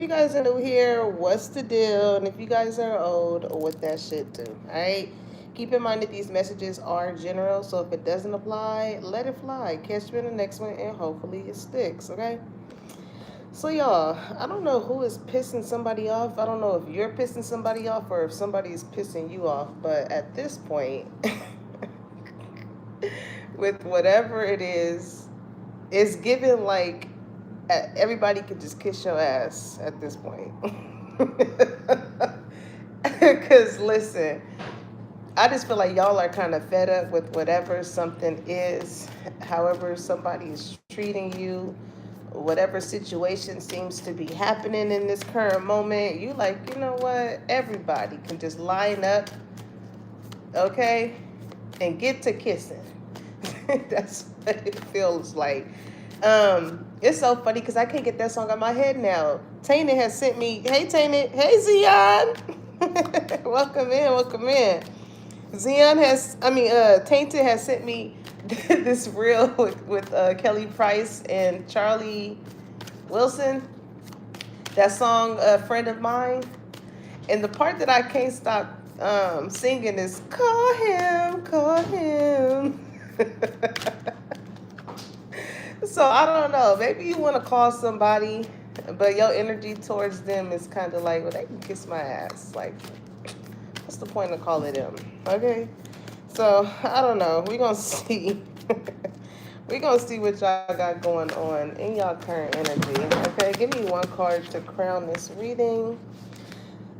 you guys are new here, what's the deal? And if you guys are old, what that shit do? Alright? Keep in mind that these messages are general, so if it doesn't apply, let it fly. Catch you in the next one and hopefully it sticks, okay? So y'all, I don't know who is pissing somebody off. I don't know if you're pissing somebody off or if somebody's pissing you off, but at this point, with whatever it is, it's given like everybody could just kiss your ass at this point. Because listen, I just feel like y'all are kind of fed up with whatever something is, however somebody is treating you, whatever situation seems to be happening in this current moment. You like, you know what? Everybody can just line up, okay, and get to kissing. That's what it feels like. It's so funny because I can't get that song out of my head now. Tainted has sent me, hey Tainted, hey Zion. Welcome in, welcome in. Tainted has sent me this reel with Kelly Price and Charlie Wilson. That song, A Friend of Mine. And the part that I can't stop singing is call him, call him. So I don't know. Maybe you want to call somebody, but your energy towards them is kind of like, well, they can kiss my ass. Like, what's the point of calling them? Okay. So I don't know. We're gonna see. We're gonna see what y'all got going on in y'all current energy. Okay, give me one card to crown this reading.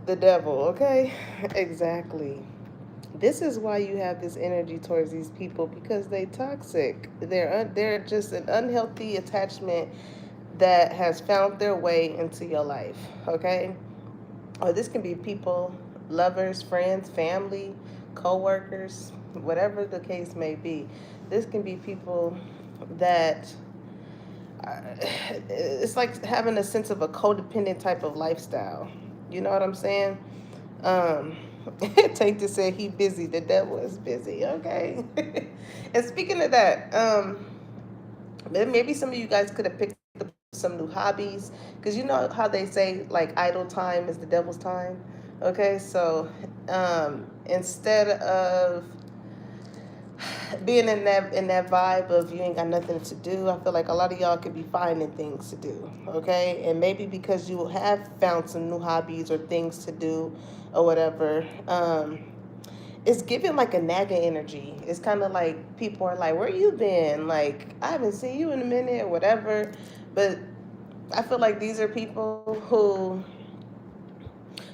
The devil. Okay, exactly. This is why you have this energy towards these people, because they toxic. They're just an unhealthy attachment that has found their way into your life. Okay, or this can be people, lovers, friends, family, co-workers, whatever the case may be. This can be people that it's like having a sense of a codependent type of lifestyle. You know what I'm saying? Um, Take to say he busy. The devil is busy. Okay. And speaking of that, maybe some of you guys could have picked up some new hobbies, because you know how they say like idle time is the devil's time. Okay, so instead of being in that vibe of you ain't got nothing to do, I feel like a lot of y'all could be finding things to do. Okay, and maybe because you have found some new hobbies or things to do or whatever, it's giving like a nagging energy. It's kind of like people are like, where you been? Like, I haven't seen you in a minute or whatever. But I feel like these are people who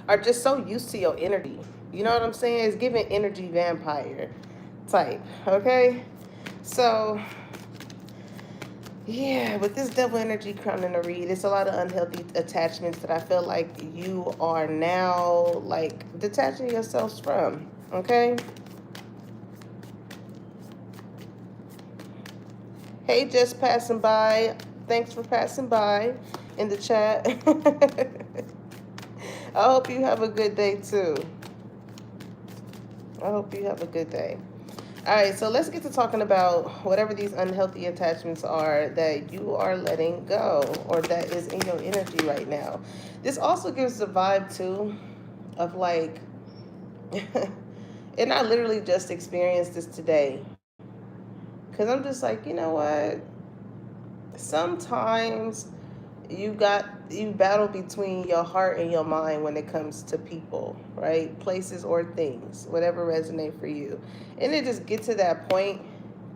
are just so used to your energy. You know what I'm saying? It's giving energy vampire type. Okay, so yeah, with this devil energy crowning the read, it's a lot of unhealthy attachments that I feel like you are now like detaching yourselves from. Okay. Hey, just passing by. Thanks for passing by in the chat. I hope you have a good day too. I hope you have a good day. All right, so let's get to talking about whatever these unhealthy attachments are that you are letting go or that is in your energy right now. This also gives the vibe too of like, and I literally just experienced this today. Because I'm just like, you know what? Sometimes you battle between your heart and your mind when it comes to people, right? Places or things, whatever resonate for you. And it just gets to that point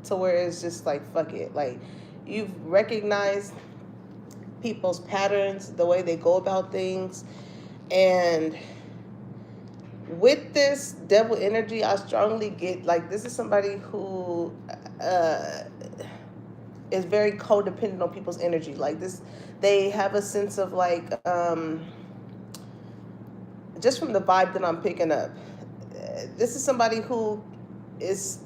to where it's just like, fuck it. Like, you've recognized people's patterns, the way they go about things. And with this devil energy, I strongly get like, this is somebody who uh, is very codependent on people's energy. Like this, they have a sense of like, just from the vibe that I'm picking up, this is somebody who is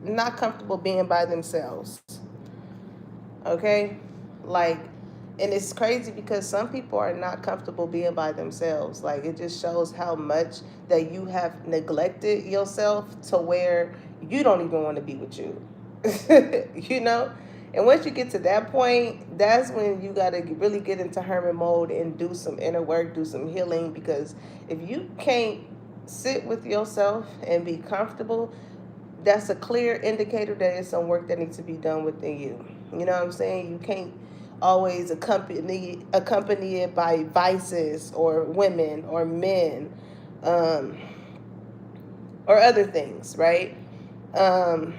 not comfortable being by themselves. Okay, like, and it's crazy because some people are not comfortable being by themselves. Like, it just shows how much that you have neglected yourself to where you don't even want to be with you. You know, And once you get to that point, that's when you got to really get into hermit mode and do some inner work, do some healing. Because if you can't sit with yourself and be comfortable, that's a clear indicator that there's some work that needs to be done within you. You know what I'm saying? You can't always accompany it by vices or women or men, um, or other things, right? Um,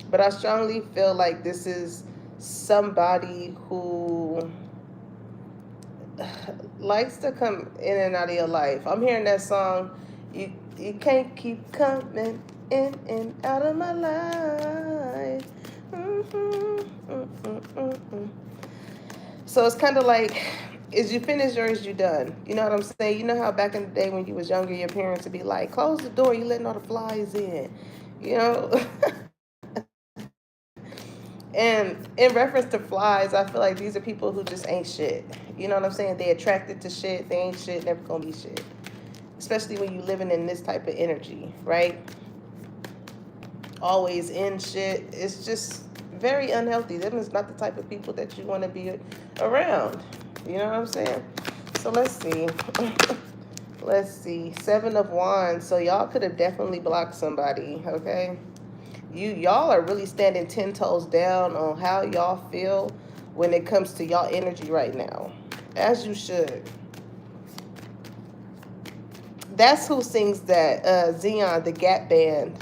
but I strongly feel like this is somebody who likes to come in and out of your life. I'm hearing that song, you can't keep coming in and out of my life. So it's kind of like, is you finish or is you done? You know what I'm saying? You know how back in the day when you was younger, your parents would be like, close the door, you letting all the flies in. You know? And in reference to flies, I feel like these are people who just ain't shit. You know what I'm saying? They attracted to shit. They ain't shit. Never gonna be shit. Especially when you living in this type of energy, right? Always in shit. It's just very unhealthy. Them is not the type of people that you want to be around. You know what I'm saying? So let's see. Let's see. 7 of Wands. So y'all could have definitely blocked somebody, okay? Y'all are really standing 10 toes down on how y'all feel when it comes to y'all energy right now, as you should. That's who sings that, Xeon, the Gap Band.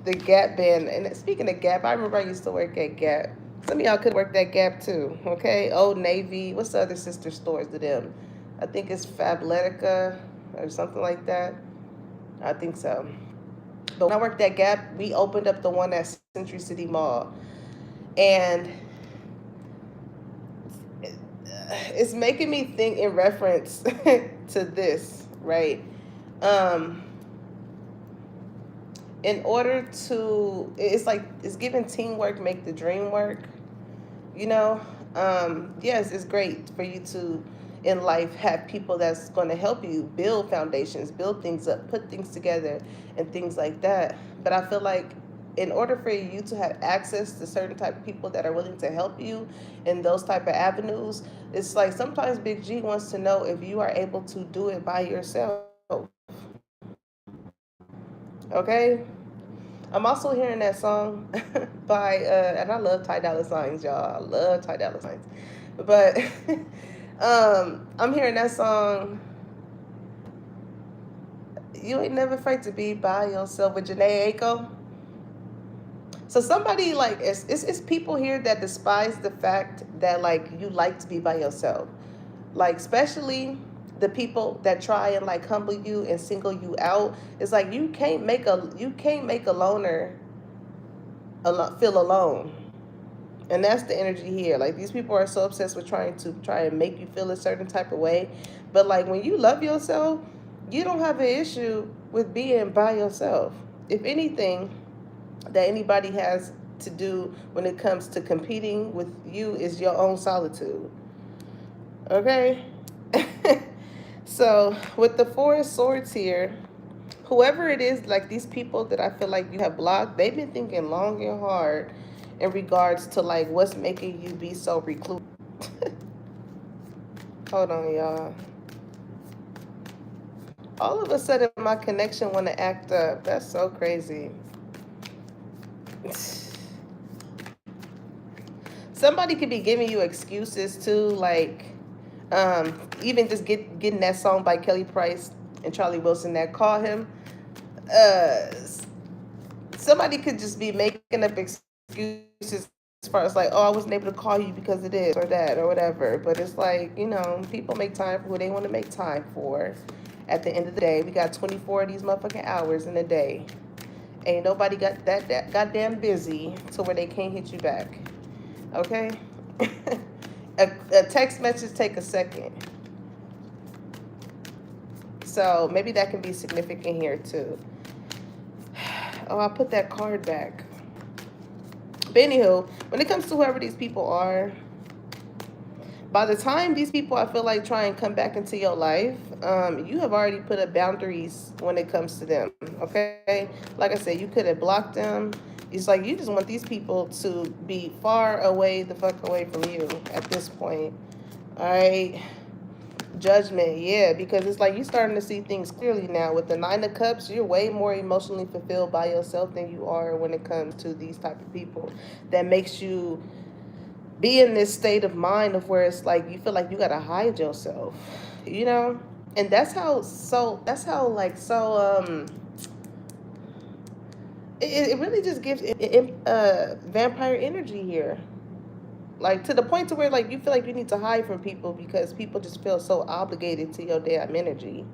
The Gap Band. And speaking of Gap, I remember I used to work at Gap. Some of y'all could work that Gap too, okay? Old Navy. What's the other sister stores to them? I think it's Fabletica or something like that. I think so. But when I worked at Gap, we opened up the one at Century City Mall. And it's making me think in reference to this, right? In order to, it's like, it's giving teamwork make the dream work, you know? Yes, it's great for you to, in life, have people that's going to help you build foundations, build things up, put things together, and things like that. But I feel like in order for you to have access to certain type of people that are willing to help you in those type of avenues, it's like sometimes Big G wants to know if you are able to do it by yourself. Okay? I'm also hearing that song by, and I love Ty Dolla Signs, y'all. I love Ty Dolla Signs. But I'm hearing that song, You Ain't Never Afraid to Be By Yourself, with Janae Aiko. So somebody like, it's people here that despise the fact that like you like to be by yourself. Like especially the people that try and like humble you and single you out. It's like you can't make a loner feel alone. And that's the energy here. Like these people are so obsessed with trying and make you feel a certain type of way. But like when you love yourself, you don't have an issue with being by yourself. If anything that anybody has to do when it comes to competing with you is your own solitude. Okay? So with the 4 of Swords here, whoever it is, like these people that I feel like you have blocked, they've been thinking long and hard in regards to like what's making you be so reclusive. Hold on, y'all. All of a sudden my connection want to act up. That's so crazy. Somebody could be giving you excuses too, like even just getting that song by Kelly Price and Charlie Wilson that call him. Somebody could just be making up excuses as far as like, oh, I wasn't able to call you because of this or that or whatever. But it's like, you know, people make time for who they want to make time for. At the end of the day, we got 24 of these motherfucking hours in a day. Ain't nobody got that goddamn busy to where they can't hit you back. Okay? a text message take a second. So maybe that can be significant here too. Oh, I put that card back. But anywho, when it comes to whoever these people are, by the time these people, I feel like, try and come back into your life, you have already put up boundaries when it comes to them, okay? Like I said, you could have blocked them It's like you just want these people to be far away the fuck away from you at this point. All right. Judgment, yeah, because it's like you're starting to see things clearly now. With the Nine of Cups, you're way more emotionally fulfilled by yourself than you are when it comes to these type of people. That makes you be in this state of mind of where it's like you feel like you gotta hide yourself, you know. And that's how like it really just gives vampire energy here, like to the point to where like you feel like you need to hide from people because people just feel so obligated to your damn energy.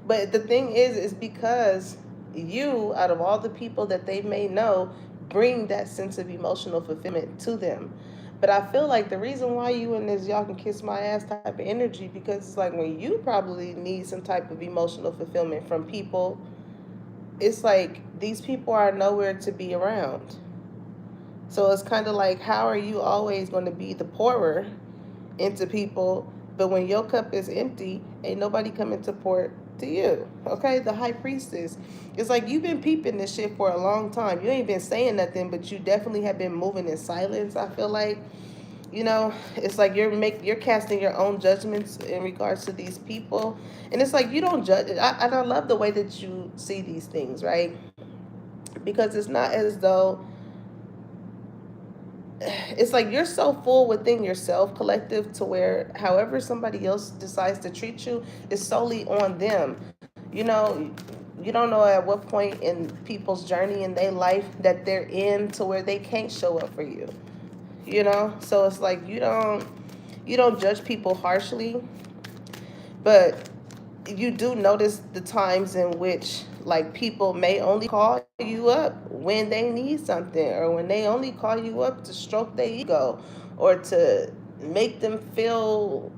But the thing is because you, out of all the people that they may know, bring that sense of emotional fulfillment to them. But I feel like the reason why you in this y'all can kiss my ass type of energy, because it's like when you probably need some type of emotional fulfillment from people, it's like these people are nowhere to be around. So it's kind of like, how are you always going to be the pourer into people, but when your cup is empty, ain't nobody coming to pour to you? Okay, the high priestess. It's like you've been peeping this shit for a long time. You ain't been saying nothing, but you definitely have been moving in silence. I feel like, you know, it's like you're casting your own judgments in regards to these people, and it's like you don't judge. And I love the way that you see these things, right? Because it's not as though it's like you're so full within yourself, collective, to where however somebody else decides to treat you is solely on them. You know, you don't know at what point in people's journey in their life that they're in to where they can't show up for you. You know, so it's like you don't judge people harshly, but you do notice the times in which like people may only call you up when they need something, or when they only call you up to stroke their ego, or to make them feel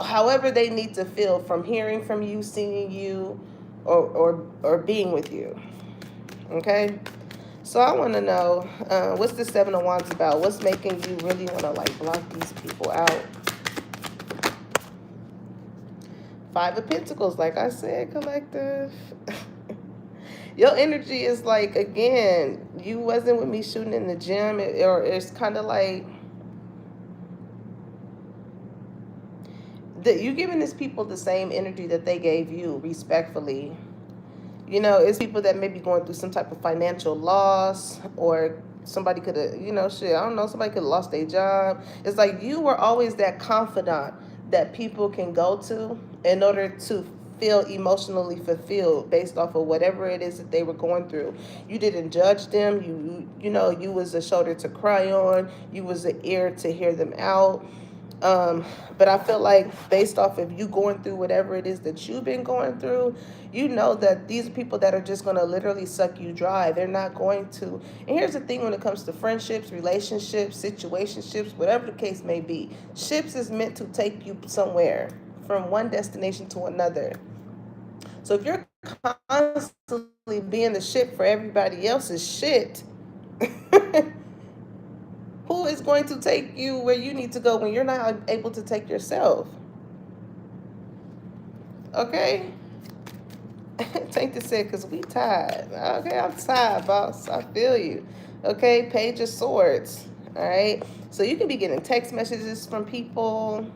however they need to feel from hearing from you, seeing you, or being with you. Okay, so I want to know, what's the Seven of Wands about? What's making you really want to like block these people out? Five of Pentacles, like I said, collective. Your energy is like, again, you wasn't with me shooting in the gym, or it's kind of like that you giving these people the same energy that they gave you, respectfully. You know, it's people that may be going through some type of financial loss, or somebody could have, shit, I don't know, somebody could have lost their job. It's like you were always that confidant that people can go to in order to feel emotionally fulfilled based off of whatever it is that they were going through. You didn't judge them. You was a shoulder to cry on. You was an ear to hear them out. But I feel like based off of you going through whatever it is that you've been going through, you know that these are people that are just going to literally suck you dry. They're not going to. And here's the thing when it comes to friendships, relationships, situationships, whatever the case may be, ships is meant to take you somewhere from one destination to another. So if you're constantly being the ship for everybody else's shit, who is going to take you where you need to go when you're not able to take yourself? Okay? Take this in, because we tired. Okay, I'm tired, boss. I feel you. Okay, Page of Swords. All right? So you can be getting text messages from people.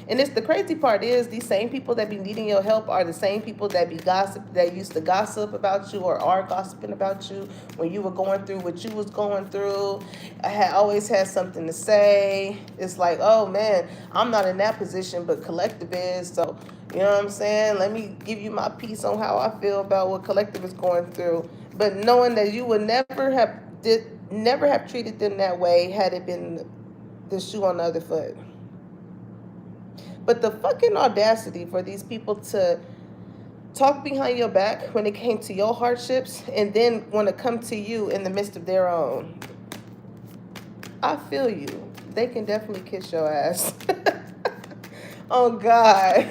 And it's the crazy part is these same people that be needing your help are the same people that be that used to gossip about you, or are gossiping about you when you were going through what you was going through. I had always had something to say. It's like, oh man, I'm not in that position, but collective is. So you know what I'm saying? Let me give you my piece on how I feel about what collective is going through. But knowing that you would never have treated them that way had it been the shoe on the other foot. But the fucking audacity for these people to talk behind your back when it came to your hardships, and then want to come to you in the midst of their own. I feel you. They can definitely kiss your ass. Oh, God.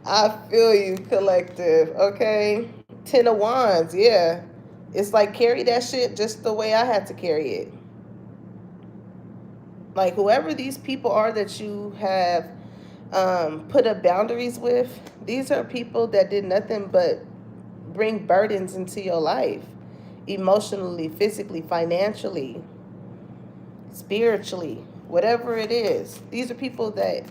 I feel you, collective. Okay? Ten of Wands, yeah. It's like, carry that shit just the way I had to carry it. Like, whoever these people are that you have put up boundaries with, these are people that did nothing but bring burdens into your life, emotionally, physically, financially, spiritually, whatever it is. These are people that,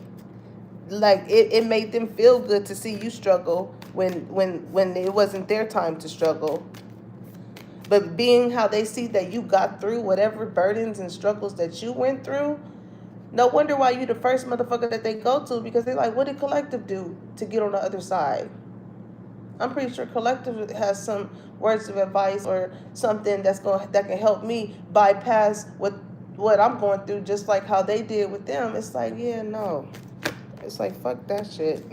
like, it made them feel good to see you struggle when it wasn't their time to struggle. But being how they see that you got through whatever burdens and struggles that you went through, no wonder why you the first motherfucker that they go to, because they're like, what did Collective do to get on the other side? I'm pretty sure Collective has some words of advice or something that can help me bypass what I'm going through, just like how they did with them. It's like, yeah, no. It's like, fuck that shit.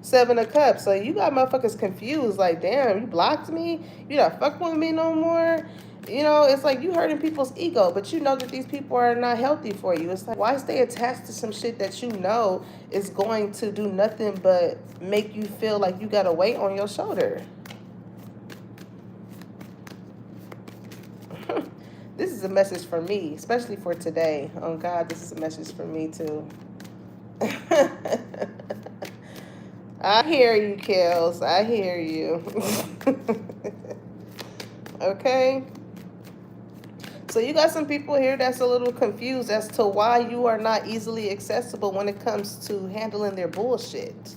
Seven of Cups. So you got motherfuckers confused. Like, damn, you blocked me? You not fucking with me no more? You know, it's like you hurting people's ego, but you know that these people are not healthy for you. It's like, why stay attached to some shit that you know is going to do nothing but make you feel like you got a weight on your shoulder? This is a message for me, especially for today. Oh God, this is a message for me too. I hear you, Kels. I hear you. Okay. So you got some people here that's a little confused as to why you are not easily accessible when it comes to handling their bullshit.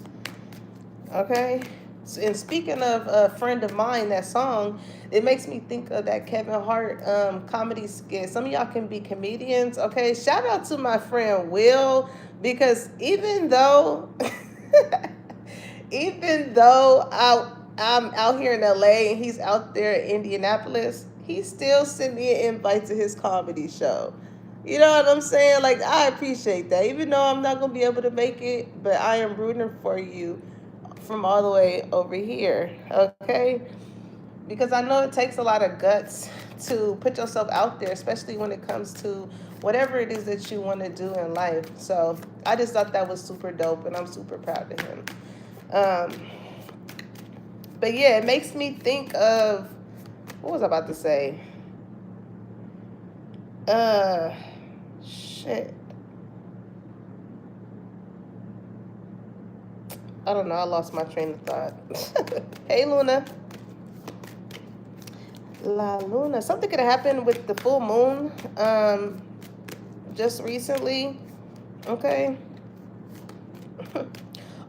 Okay. And speaking of a friend of mine, that song, it makes me think of that Kevin Hart comedy skit. Some of y'all can be comedians. Okay. Shout out to my friend Will, because even though I'm out here in LA and he's out there in Indianapolis, he still sent me an invite to his comedy show. You know what I'm saying? Like, I appreciate that. Even though I'm not going to be able to make it, but I am rooting for you from all the way over here. Okay? Because I know it takes a lot of guts to put yourself out there, especially when it comes to whatever it is that you want to do in life. So I just thought that was super dope, and I'm super proud of him. But yeah, it makes me think of, what was I about to say? Shit. I don't know. I lost my train of thought. Hey, Luna. La Luna. Something could have happened with the full moon just recently. Okay.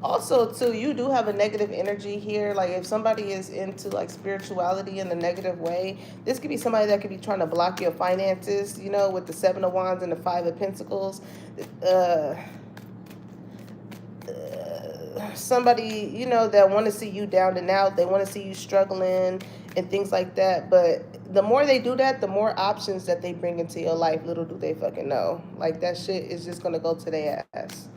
Also, too, you do have a negative energy here. Like, if somebody is into, like, spirituality in a negative way, this could be somebody that could be trying to block your finances, you know, with the Seven of Wands and the Five of Pentacles. Somebody, you know, that want to see you down and out. They want to see you struggling and things like that. But the more they do that, the more options that they bring into your life. Little do they fucking know. Like, that shit is just going to go to their ass.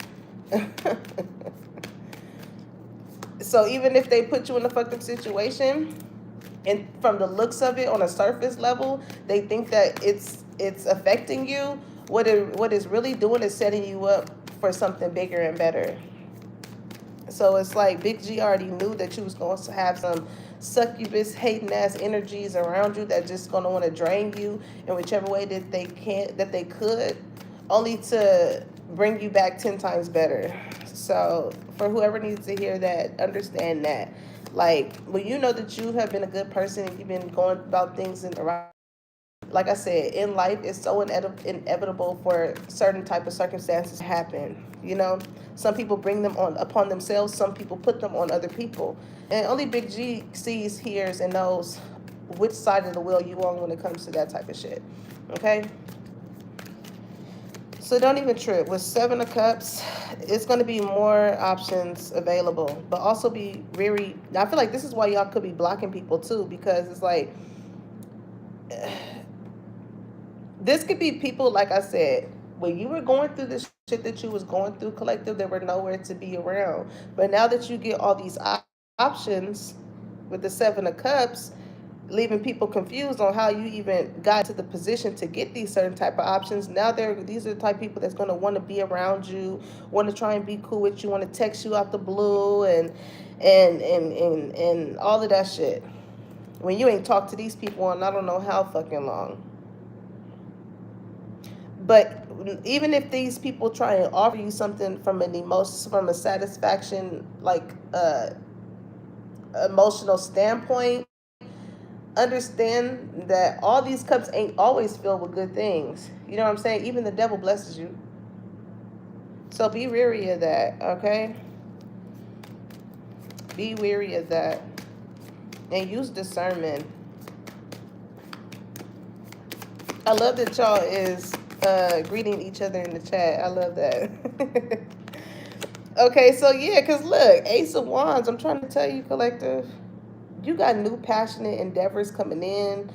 So even if they put you in a fucked up situation, and from the looks of it on a surface level, they think that it's affecting you, what it's really doing is setting you up for something bigger and better. So it's like Big G already knew that you was going to have some succubus hating ass energies around you that just going to want to drain you in whichever way that they could, only to bring you back 10 times better. So for whoever needs to hear that, understand that. Like, when you know that you have been a good person and you've been going about things in the right, like I said, in life, it's so inevitable for certain type of circumstances to happen. You know, some people bring them on upon themselves. Some people put them on other people. And only Big G sees, hears, and knows which side of the wheel you on when it comes to that type of shit. Okay? So don't even trip. With Seven of Cups, it's going to be more options available. But also be very... I feel like this is why y'all could be blocking people too. Because it's like... This could be people, like I said, when you were going through this shit that you was going through, Collective, they were nowhere to be around. But now that you get all these options with the Seven of Cups, leaving people confused on how you even got to the position to get these certain type of options. Now these are the type of people that's going to want to be around you, want to try and be cool with you, want to text you out the blue and all of that shit. When you ain't talked to these people in I don't know how fucking long. But even if these people try and offer you something from an emotion, from a satisfaction, like emotional standpoint, understand that all these cups ain't always filled with good things. You know what I'm saying? Even the devil blesses you. So be weary of that, okay? Be weary of that. And use discernment. I love that y'all is greeting each other in the chat. I love that. Okay, so yeah, because look, Ace of Wands, I'm trying to tell you, collective, you got new passionate endeavors coming in.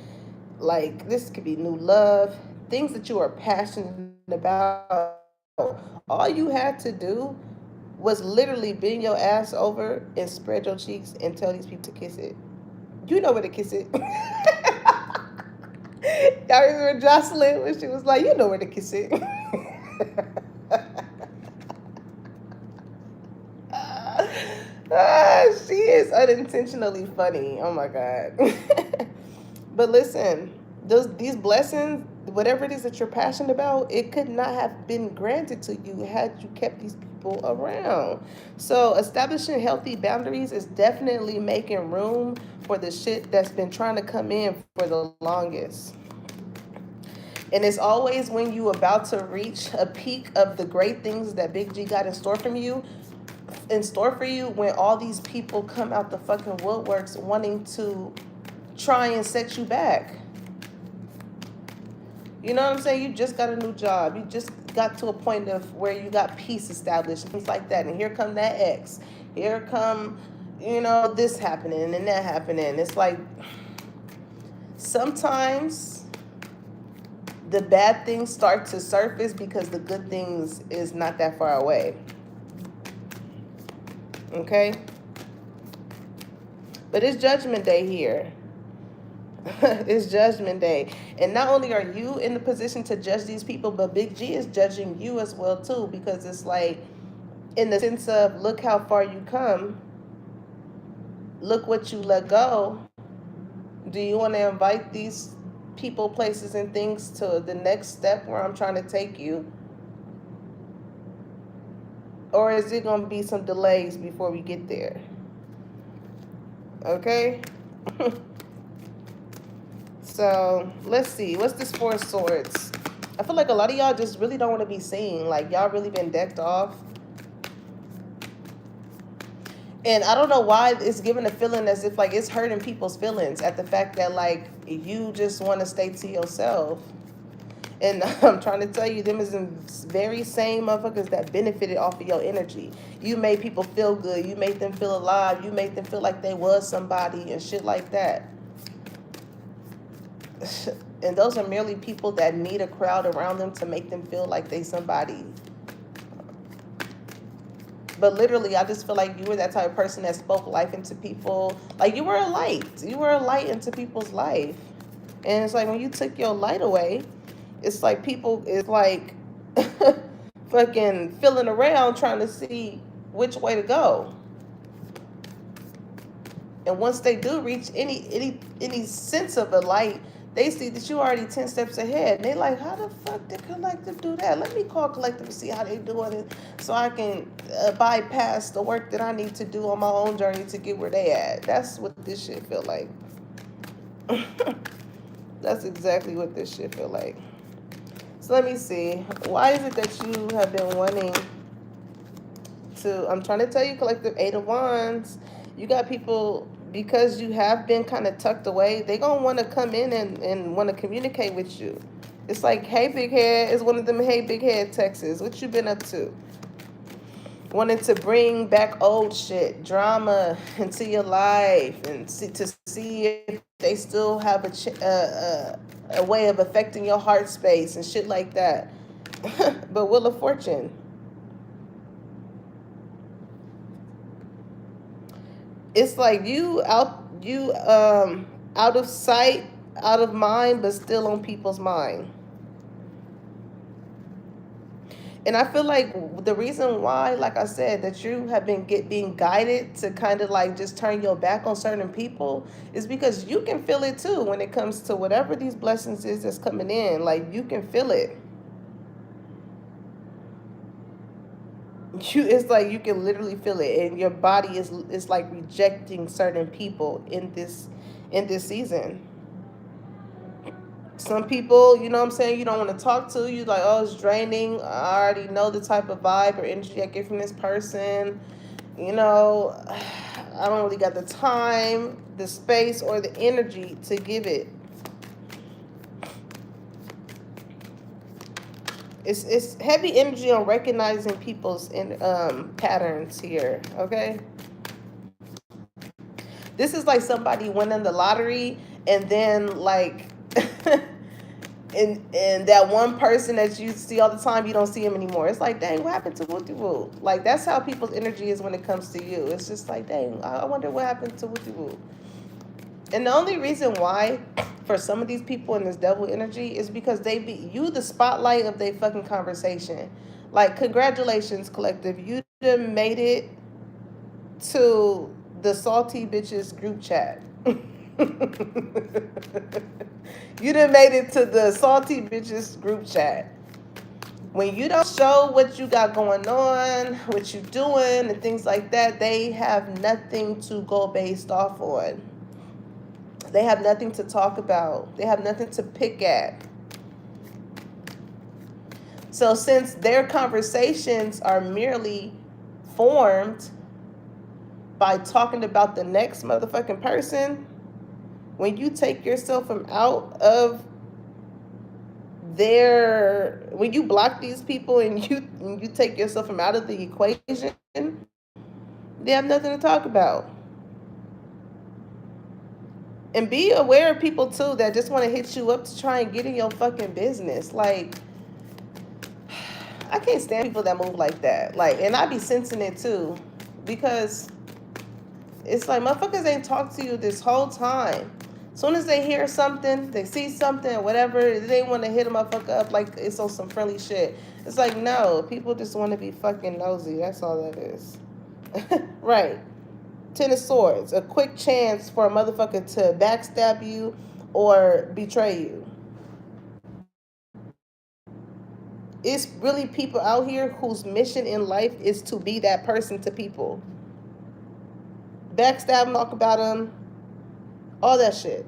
Like, this could be new love, things that you are passionate about. All you had to do was literally bend your ass over and spread your cheeks and tell these people to kiss it. You know where to kiss it. Y'all remember Jocelyn when she was like, you know where to kiss it. She is unintentionally funny. Oh my God. But listen, these blessings, whatever it is that you're passionate about, it could not have been granted to you had you kept these people around. So establishing healthy boundaries is definitely making room for the shit that's been trying to come in for the longest. And it's always when you about to reach a peak of the great things that Big G got in store for you, when all these people come out the fucking woodworks wanting to try and set you back. You know what I'm saying? You just got a new job. You just got to a point of where you got peace established, things like that. And here come that ex. Here come, this happening and that happening. It's like sometimes the bad things start to surface because the good things is not that far away. Okay? But it's Judgment Day here. It's Judgment Day. And not only are you in the position to judge these people, but Big G is judging you as well too, because it's like, in the sense of, look how far you come. Look what you let go. Do you want to invite these people, places, and things to the next step where I'm trying to take you? Or is it going to be some delays before we get there? Okay? So, let's see. What's this Four of Swords? I feel like a lot of y'all just really don't want to be seen. Like, y'all really been decked off. And I don't know why it's giving a feeling as if, like, it's hurting people's feelings at the fact that, like, you just want to stay to yourself. And I'm trying to tell you, them is the very same motherfuckers that benefited off of your energy. You made people feel good. You made them feel alive. You made them feel like they was somebody and shit like that. And those are merely people that need a crowd around them to make them feel like they somebody. But literally, I just feel like you were that type of person that spoke life into people. Like, you were a light. You were a light into people's life. And it's like, when you took your light away, it's like people is like fucking filling around trying to see which way to go. And once they do reach any sense of a light, they see that you already 10 steps ahead. And they like, how the fuck did Collective do that? Let me call Collective and see how they doing it so I can bypass the work that I need to do on my own journey to get where they at. That's what this shit feel like. That's exactly what this shit feel like. So let me see. Why is it that you have been wanting to... I'm trying to tell you, Collective, Eight of Wands. You got people... Because you have been kind of tucked away, they gonna want to come in and want to communicate with you. It's like, hey, big head, is one of them, hey, big head texts. What you been up to? Wanting to bring back old shit, drama into your life, and see if they still have a way of affecting your heart space and shit like that. But Wheel of Fortune. It's like you out of sight, out of mind, but still on people's mind. And I feel like the reason why, like I said, that you have been being guided to kind of like just turn your back on certain people is because you can feel it too when it comes to whatever these blessings is that's coming in. Like, you can feel it. It's like you can literally feel it, and your body is like rejecting certain people in this season. Some people, you know what I'm saying, you don't want to talk to. You like, oh, it's draining. I already know the type of vibe or energy I get from this person. You know, I don't really got the time, the space, or the energy to give it. It's heavy energy on recognizing people's patterns here. Okay, this is like somebody winning the lottery, and then like and that one person that you see all the time, you don't see him anymore. It's like, dang, what happened to Wooty Woo? Like, that's how people's energy is when it comes to you. It's just like, dang, I wonder what happened to Wooty Woo. And the only reason why for some of these people in this devil energy is because they be you the spotlight of their fucking conversation. Like, congratulations, collective. You done made it to the salty bitches group chat. You done made it to the salty bitches group chat. When you don't show what you got going on, what you doing, and things like that, they have nothing to go based off on. They have nothing to talk about. They have nothing to pick at. So since their conversations are merely formed by talking about the next motherfucking person, when you take yourself from out of when you block these people and you take yourself from out of the equation, they have nothing to talk about. And be aware of people too that just want to hit you up to try and get in your fucking business. Like, I can't stand people that move like that. Like, and I be sensing it too, because it's like motherfuckers ain't talked to you this whole time. As soon as they hear something, they see something, or whatever, they want to hit a motherfucker up like it's on some friendly shit. It's like, no, people just want to be fucking nosy. That's all that is. Right. Ten of Swords, a quick chance for a motherfucker to backstab you or betray you. It's really people out here whose mission in life is to be that person to people. Backstab them, talk about them, all that shit.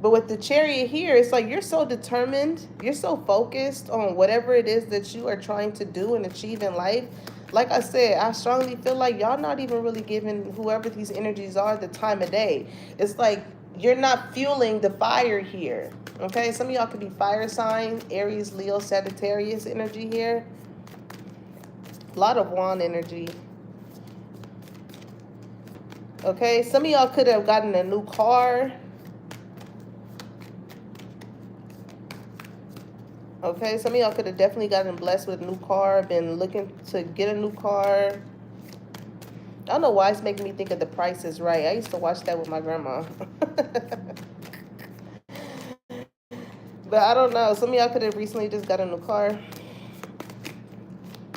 But with the Chariot here, it's like you're so determined, you're so focused on whatever it is that you are trying to do and achieve in life. Like I said, I strongly feel like y'all not even really giving whoever these energies are the time of day. It's like you're not fueling the fire here. Okay, some of y'all could be fire sign, Aries, Leo, Sagittarius energy here. A lot of wand energy. Okay, some of y'all could have gotten a new car. Okay, some of y'all could have definitely gotten blessed with a new car, been looking to get a new car. I don't know why it's making me think of The Price is Right. I used to watch that with my grandma. But I don't know. Some of y'all could have recently just got a new car.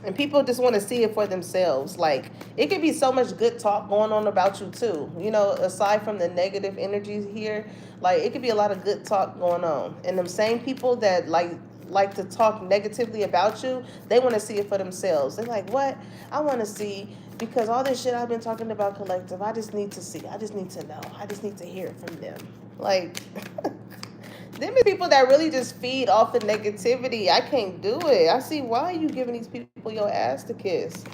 And people just want to see it for themselves. Like, it could be so much good talk going on about you too. You know, aside from the negative energies here, like it could be a lot of good talk going on. And them same people that like to talk negatively about you, they want to see it for themselves. They're like, what? I want to see, because all this shit I've been talking about, collective, I just need to see. I just need to know. I just need to hear it from them. Like, them are people that really just feed off the negativity. I can't do it. I see why you giving these people your ass to kiss.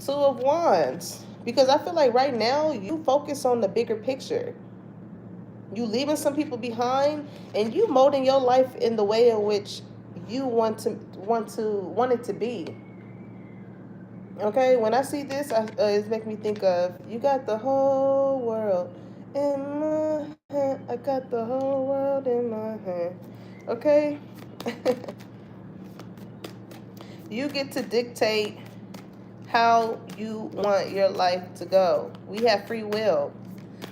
Two of Wands. Because I feel like right now you focus on the bigger picture. You leaving some people behind, and you molding your life in the way in which you want it to be. Okay, when I see this, it makes me think of, you got the whole world in my hand. I got the whole world in my hand. Okay? You get to dictate how you want your life to go. We have free will.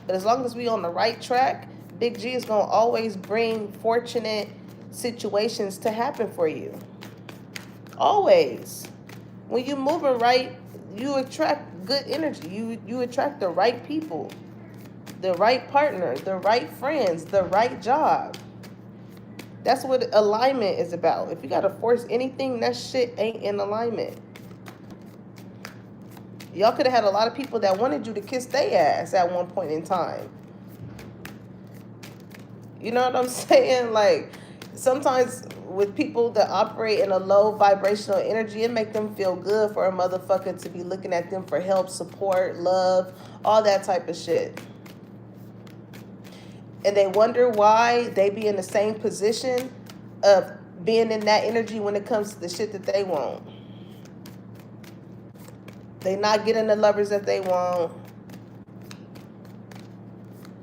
But as long as we on the right track, Big G is going to always bring fortunate situations to happen for you. Always. When you moving right, you attract good energy. You attract the right people, the right partner, the right friends, the right job. That's what alignment is about. If you got to force anything, that shit ain't in alignment. Y'all could have had a lot of people that wanted you to kiss their ass at one point in time. You know what I'm saying? Like, sometimes with people that operate in a low vibrational energy, it make them feel good for a motherfucker to be looking at them for help, support, love, all that type of shit. And they wonder why they be in the same position of being in that energy when it comes to the shit that they want. They not getting the lovers that they want.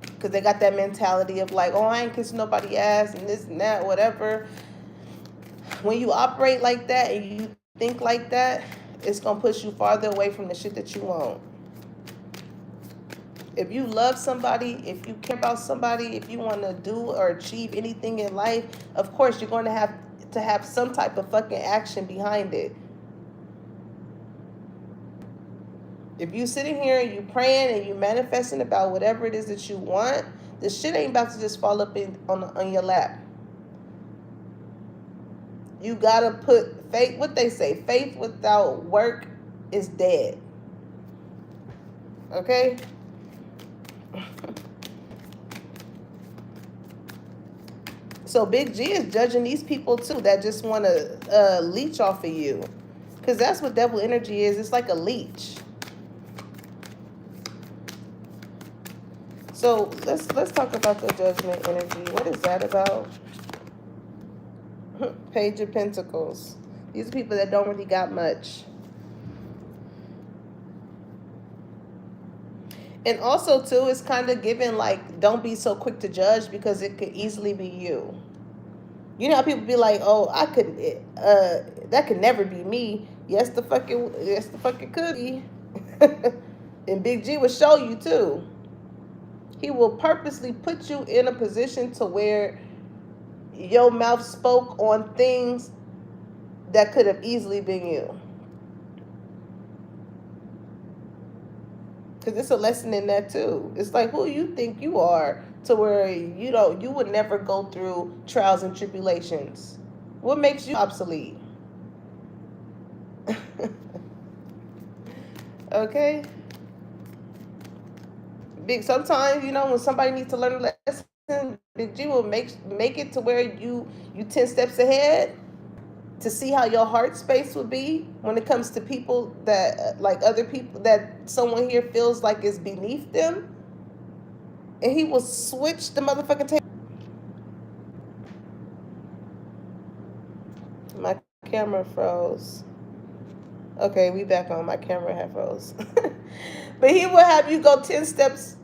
Because they got that mentality of like, oh, I ain't kissing nobody ass and this and that, whatever. When you operate like that and you think like that, it's going to push you farther away from the shit that you want. If you love somebody, if you care about somebody, if you want to do or achieve anything in life, of course, you're going to have some type of fucking action behind it. If you sitting here and you praying and you manifesting about whatever it is that you want, the shit ain't about to just fall up on your lap. You gotta put faith. What they say, faith without work is dead. Okay. So Big G is judging these people too that just want to leech off of you, because that's what devil energy is. It's like a leech. So let's talk about the judgment energy. What is that about? Page of Pentacles. These are people that don't really got much. And also too, it's kind of given like, don't be so quick to judge because it could easily be you. You know how people be like, oh, that could never be me. Yes, the fucking could be. And Big G will show you too. He will purposely put you in a position to where your mouth spoke on things that could have easily been you. Because it's a lesson in that too. It's like, who you think you are to where you would never go through trials and tribulations. What makes you obsolete? Okay. Sometimes, when somebody needs to learn a lesson, Big G will make it to where you 10 steps ahead to see how your heart space would be when it comes to people that, like other people that someone here feels like is beneath them. And he will switch the motherfucking table. My camera froze. Okay, we back on. My camera had froze. But he will have you go 10 steps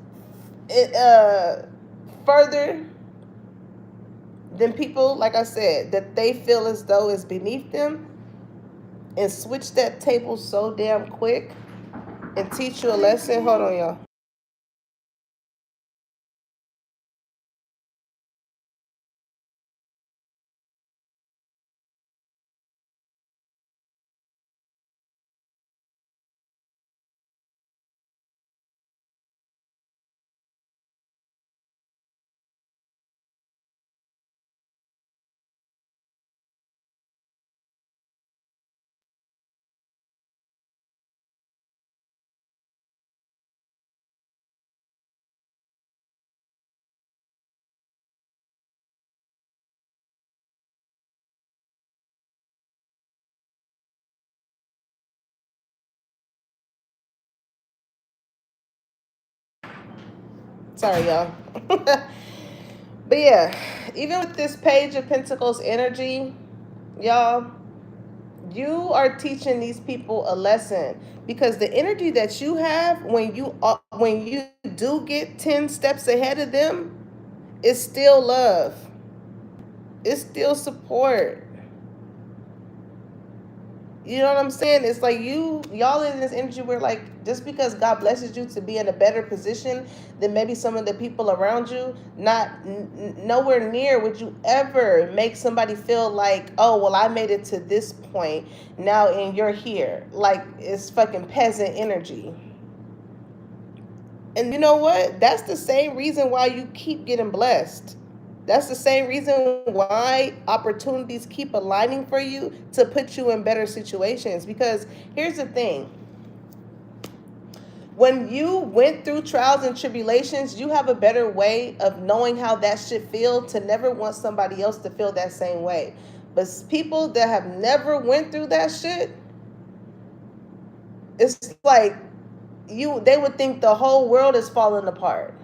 further than people, like I said, that they feel as though is beneath them, and switch that table so damn quick and teach you a lesson. Hold on, y'all. Sorry, y'all. But yeah, even with this Page of Pentacles energy, y'all, you are teaching these people a lesson, because the energy that you have when you do get 10 steps ahead of them is still love. It's still support. You know what I'm saying? It's like y'all in this energy where, like, just because God blesses you to be in a better position than maybe some of the people around you, nowhere near would you ever make somebody feel like, oh, well, I made it to this point now and you're here. Like, it's fucking peasant energy. And you know what? That's the same reason why you keep getting blessed. That's the same reason why opportunities keep aligning for you to put you in better situations. Because here's the thing. When you went through trials and tribulations, you have a better way of knowing how that should feel to never want somebody else to feel that same way. But people that have never went through that shit, it's like they would think the whole world is falling apart.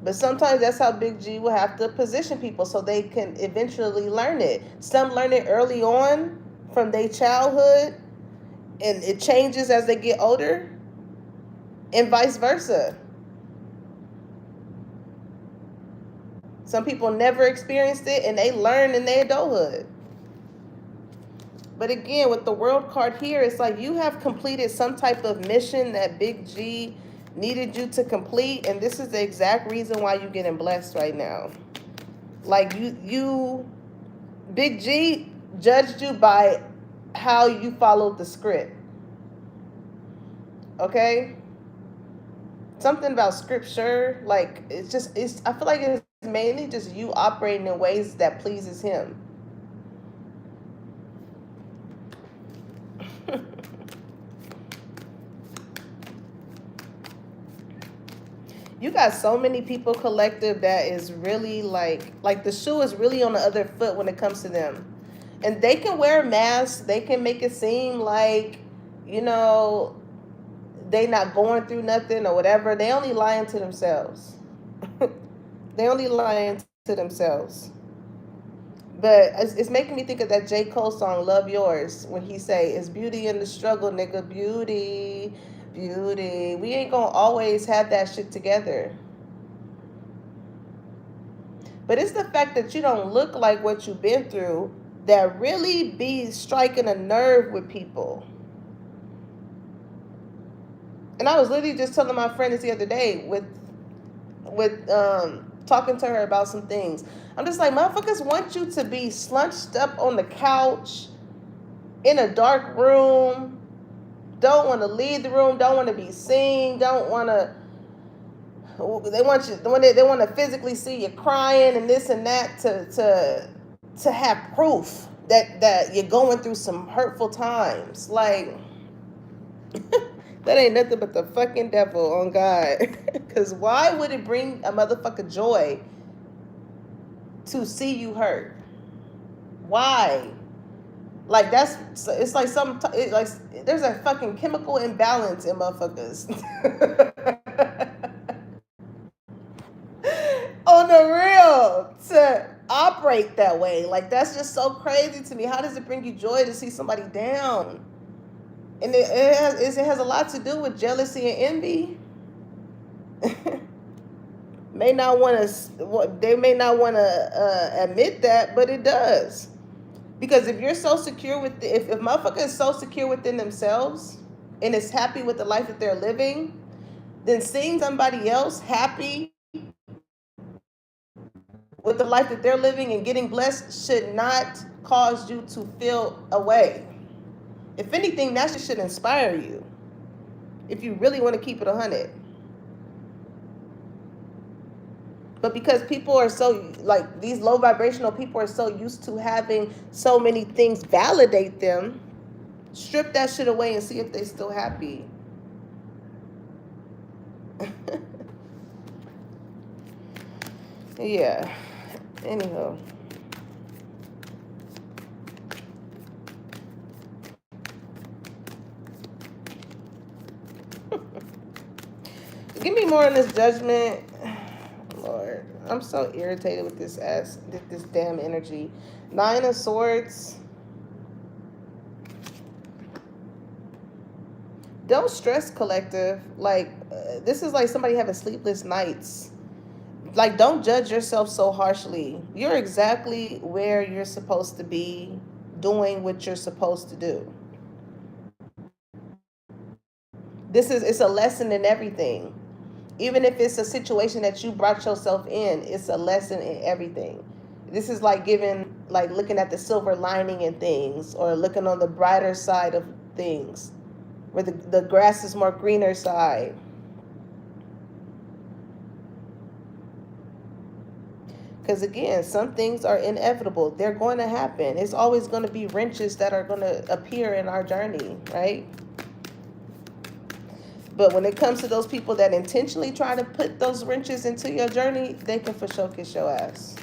But sometimes that's how Big G will have to position people so they can eventually learn it. Some learn it early on from their childhood, and it changes as they get older, and vice versa. Some people never experienced it and they learn in their adulthood. But again, with the world card here, it's like you have completed some type of mission that Big G needed you to complete, and this is the exact reason why you're getting blessed right now. Like Big G judged you by how you followed the script. Okay? Something about scripture, like it's I feel like it's mainly just you operating in ways that pleases him. You got so many people collective that is really like the shoe is really on the other foot when it comes to them. And they can wear masks, they can make it seem like, you know, they not going through nothing or whatever. They only lying to themselves. They only lying to themselves. But it's making me think of that J. Cole song, Love Yours, when he say, it's beauty in the struggle, nigga, beauty, beauty. We ain't gonna always have that shit together. But it's the fact that you don't look like what you've been through that really be striking a nerve with people. And I was literally just telling my friend this the other day with talking to her about some things. I'm just like, motherfuckers want you to be slunched up on the couch in a dark room, don't want to leave the room, don't want to be seen, don't want to, they want you, they want to physically see you crying and this and that to have proof that you're going through some hurtful times. Like, that ain't nothing but the fucking devil on God. Because why would it bring a motherfucker joy to see you hurt? Why? Like it's like there's a fucking chemical imbalance in motherfuckers. On the real, to operate that way. Like, that's just so crazy to me. How does it bring you joy to see somebody down? And it has a lot to do with jealousy and envy. They may not want to admit that, but it does. Because if you're so secure if motherfucker is so secure within themselves and is happy with the life that they're living, then seeing somebody else happy with the life that they're living and getting blessed should not cause you to feel away. If anything, that should inspire you. If you really want to keep it 100. But because people are so, like, these low vibrational people are so used to having so many things validate them, strip that shit away and see if they're still happy. Yeah. Anyhow. Give me more on this judgment. Lord, I'm so irritated with this damn energy. 9 of Swords. Don't stress, collective. Like, this is like somebody having sleepless nights. Like, don't judge yourself so harshly. You're exactly where you're supposed to be, doing what you're supposed to do. It's a lesson in everything. Even if it's a situation that you brought yourself in, it's a lesson in everything. This is like looking at the silver lining in things, or looking on the brighter side of things, where the grass is more greener side. Because again, some things are inevitable. They're going to happen. It's always going to be wrenches that are going to appear in our journey, right? But when it comes to those people that intentionally try to put those wrenches into your journey, they can for sure kiss your ass.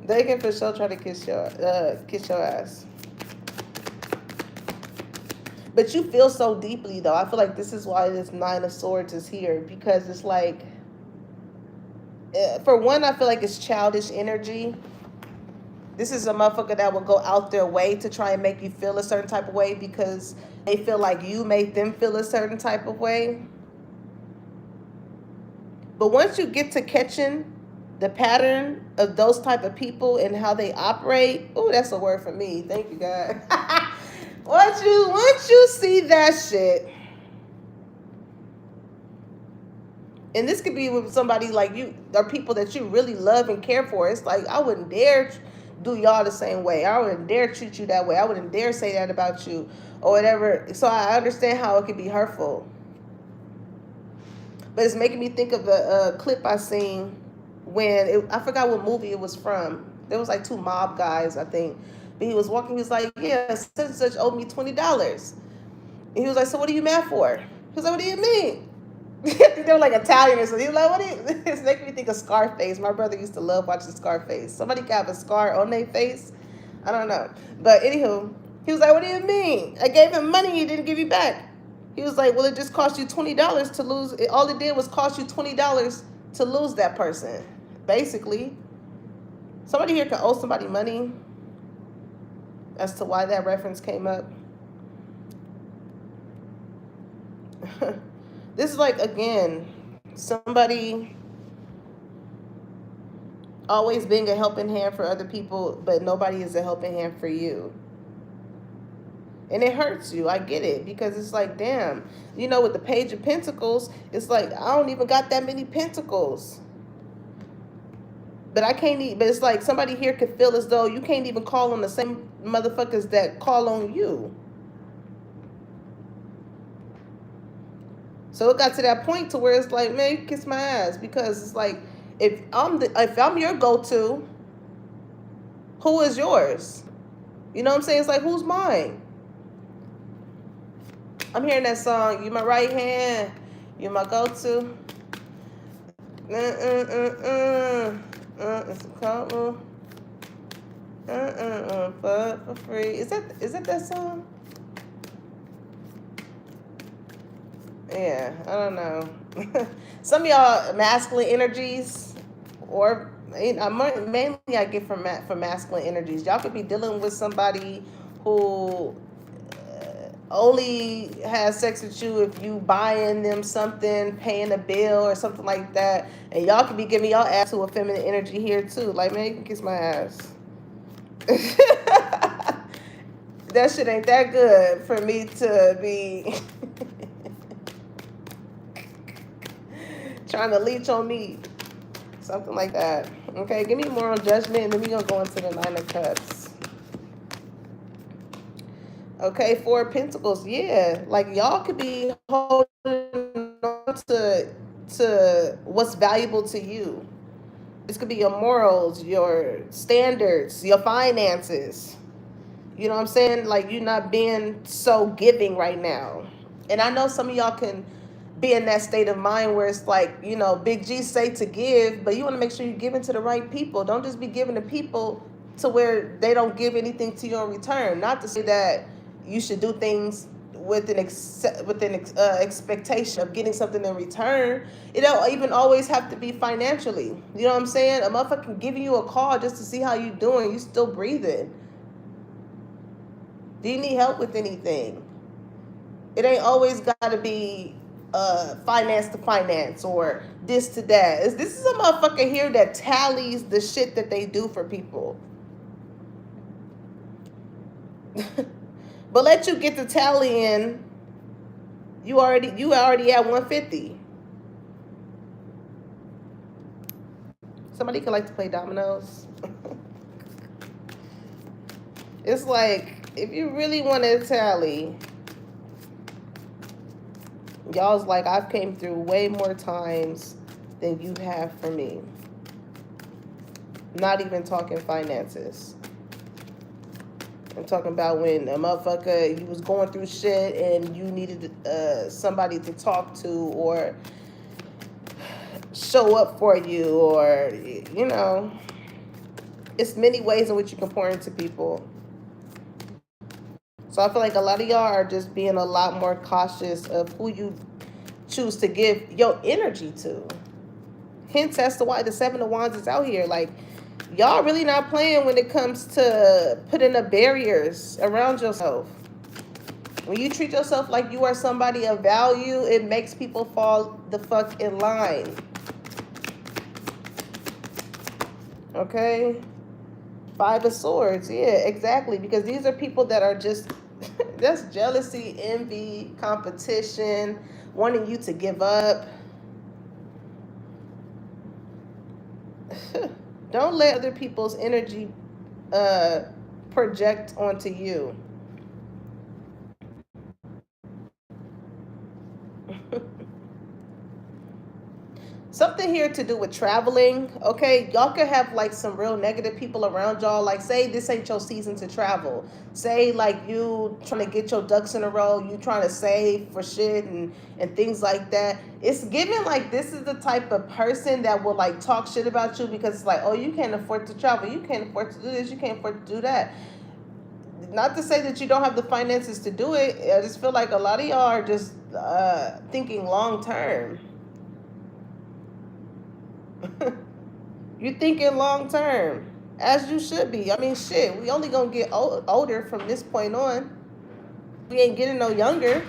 They can for sure try to kiss your ass. But you feel so deeply, though. I feel like this is why this Nine of Swords is here, because it's like, for one, I feel like it's childish energy. This is a motherfucker that will go out their way to try and make you feel a certain type of way because they feel like you made them feel a certain type of way. But once you get to catching the pattern of those type of people and how they operate, oh, that's a word for me. Thank you, God. Once you see that shit, and this could be with somebody like you, or people that you really love and care for. It's like, I wouldn't dare do y'all the same way. I wouldn't dare treat you that way. I wouldn't dare say that about you or whatever. So I understand how it can be hurtful. But it's making me think of a clip I seen when, I forgot what movie it was from. There was like two mob guys, I think. But he was walking, he was like, yeah, such and such owed me $20. And he was like, so what are you mad for? He was like, what do you mean? They were like Italian or something. He was like, what do you... It's making me think of Scarface. My brother used to love watching Scarface. Somebody got a scar on their face. I don't know. But anywho, he was like, what do you mean? I gave him money he didn't give you back. He was like, well, it just cost you $20 to lose. All it did was cost you $20 to lose that person. Basically. Somebody here can owe somebody money as to why that reference came up. This is like, again, somebody always being a helping hand for other people, but nobody is a helping hand for you. And it hurts you. I get it. Because it's like, damn, you know, with the Page of Pentacles, it's like, I don't even got that many pentacles. But I can't, but it's like somebody here could feel as though you can't even call on the same motherfuckers that call on you. So it got to that point to where it's like, man, you kiss my ass, because it's like, if I'm your go-to, who is yours? You know what I'm saying? It's like, who's mine? I'm hearing that song, you my right hand, you my go-to. It's a couple. But for free. Is that that song? Yeah, I don't know. Some of y'all masculine energies, or mainly I get from masculine energies. Y'all could be dealing with somebody who only has sex with you if you buying them something, paying a bill or something like that. And y'all could be giving y'all ass to a feminine energy here too. Like, man, you can kiss my ass. That shit ain't that good for me to be trying to leech on me. Something like that. Okay, give me more on Judgment, and then we're going to go into the Nine of Cups. Okay, Four of Pentacles. Yeah, like y'all could be holding on to what's valuable to you. This could be your morals, your standards, your finances. You know what I'm saying? Like, you're not being so giving right now. And I know some of y'all can be in that state of mind where it's like, you know, Big G say to give, but you want to make sure you're giving to the right people. Don't just be giving to people to where they don't give anything to you in return. Not to say that you should do things with an expectation of getting something in return. It don't even always have to be financially. You know what I'm saying? A motherfucker giving you a call just to see how you doing. You still breathing. Do you need help with anything? It ain't always got to be finance to finance or this to that. This is a motherfucker here that tallies the shit that they do for people. But let you get to tallying, you already at 150. Somebody could like to play dominoes. It's like, if you really want to tally, y'all's like, I've came through way more times than you have for me. Not even talking finances. I'm talking about when a motherfucker, you was going through shit and you needed somebody to talk to or show up for you, or, you know, it's many ways in which you can pour into people. So I feel like a lot of y'all are just being a lot more cautious of who you choose to give your energy to. Hence as to why the Seven of Wands is out here. Like, y'all really not playing when it comes to putting up barriers around yourself. When you treat yourself like you are somebody of value, it makes people fall the fuck in line. Okay? Five of Swords. Yeah, exactly. Because these are people that are just, that's jealousy, envy, competition, wanting you to give up. Don't let other people's energy project onto you. Something here to do with traveling. Okay, y'all could have like some real negative people around y'all. Like, say this ain't your season to travel. Say like you trying to get your ducks in a row, you trying to save for shit and things like that. It's given like this is the type of person that will like talk shit about you because it's like, oh, you can't afford to travel, you can't afford to do this, you can't afford to do that. Not to say that you don't have the finances to do it. I just feel like a lot of y'all are just thinking long term. You're thinking long term, as you should be. I mean, shit, we only gonna get older from this point on. We ain't getting no younger.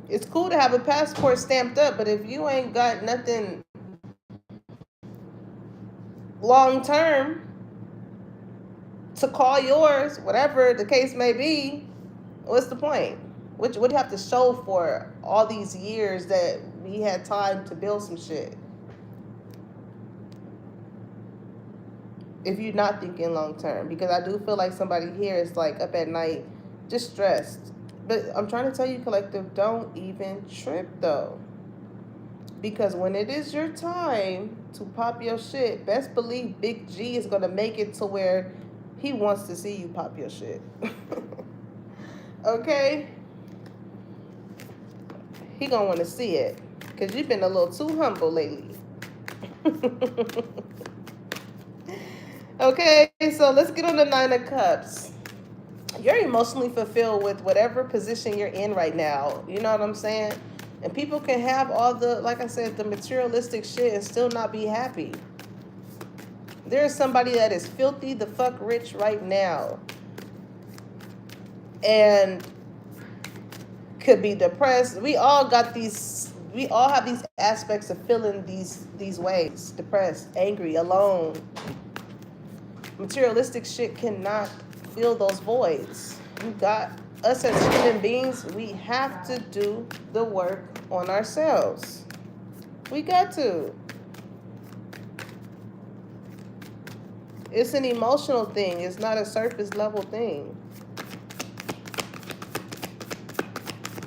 It's cool to have a passport stamped up, but if you ain't got nothing long term to call yours, whatever the case may be, what's the point? What do you have to show for all these years that we had time to build some shit? If you're not thinking long term, because I do feel like somebody here is like up at night, just stressed. But I'm trying to tell you, collective, don't even trip though. Because when it is your time to pop your shit, best believe Big G is gonna make it to where he wants to see you pop your shit. Okay? He gonna want to see it. Because you've been a little too humble lately. Okay, so let's get on the Nine of Cups. You're emotionally fulfilled with whatever position you're in right now. You know what I'm saying? And people can have all the, like I said, the materialistic shit and still not be happy. There is somebody that is filthy the fuck rich right now. And could be depressed. We all have these aspects of feeling these ways. Depressed, angry, alone. Materialistic shit cannot fill those voids. You got us as human beings, we have to do the work on ourselves. We got to. It's an emotional thing. It's not a surface level thing.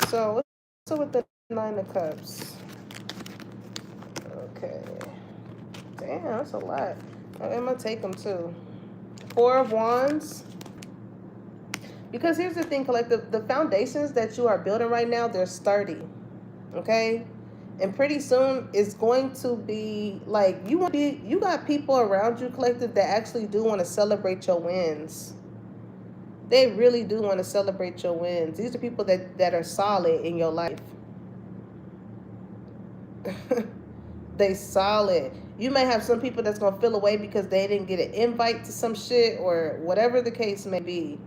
So what's up with the Nine of Cups? Okay. Damn, that's a lot. I'm gonna take them too. Four of Wands. Because here's the thing, collective, the foundations that you are building right now, they're sturdy. Okay? And pretty soon it's going to be like you got people around you, collective, that actually do want to celebrate your wins. They really do want to celebrate your wins. These are people that are solid in your life. They solid. You may have some people that's going to feel away because they didn't get an invite to some shit or whatever the case may be.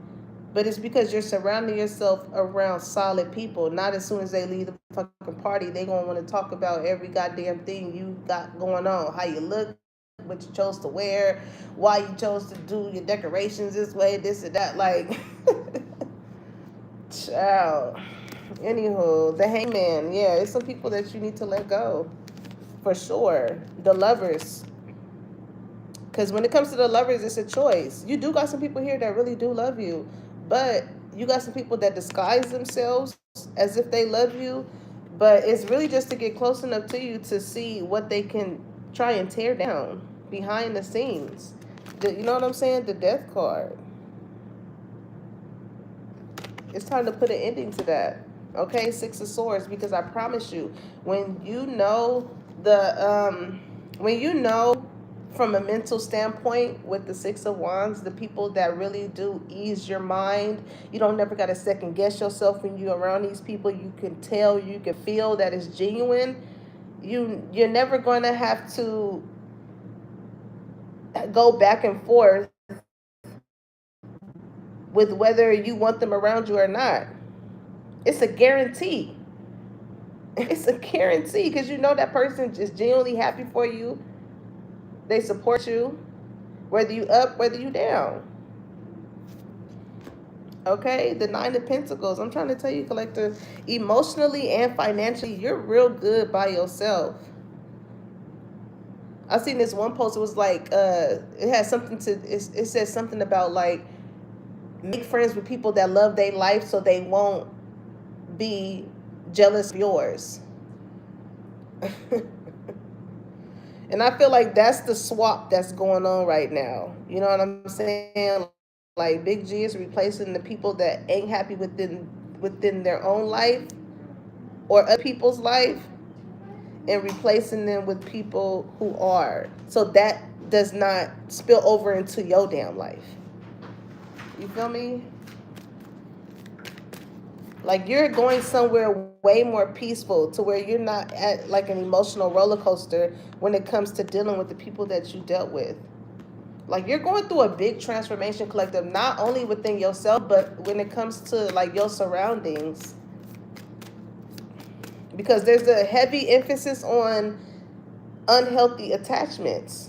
But it's because you're surrounding yourself around solid people. Not as soon as they leave the fucking party, they going to want to talk about every goddamn thing you got going on. How you look, what you chose to wear, why you chose to do your decorations this way, this and that. Like, child. Anywho, the Hangman. Yeah, it's some people that you need to let go. For sure. The Lovers. Because when it comes to the Lovers, it's a choice. You do got some people here that really do love you. But you got some people that disguise themselves as if they love you. But it's really just to get close enough to you to see what they can try and tear down behind the scenes. You know what I'm saying? The death card. It's time to put an ending to that. Okay, Six of Swords, because I promise you, when you know when you know from a mental standpoint with the Six of Wands, the people that really do ease your mind, you don't never got to second guess yourself when you're around these people. You can tell, you can feel that it's genuine. You're never going to have to go back and forth with whether you want them around you or not. It's a guarantee. It's a guarantee because you know that person is genuinely happy for you. They support you, whether you up, whether you down. Okay, the Nine of Pentacles. I'm trying to tell you, collector, emotionally and financially, you're real good by yourself. I seen this one post. It was like, it had something to. It says something about like make friends with people that love their life so they won't be jealous of yours. And I feel like that's the swap that's going on right now. You know what I'm saying? Like Big G is replacing the people that ain't happy within their own life or other people's life, and replacing them with people who are. So that does not spill over into your damn life. You feel me? Like you're going somewhere way more peaceful to where you're not at like an emotional roller coaster when it comes to dealing with the people that you dealt with. Like you're going through a big transformation, collective, not only within yourself, but when it comes to like your surroundings. Because there's a heavy emphasis on unhealthy attachments.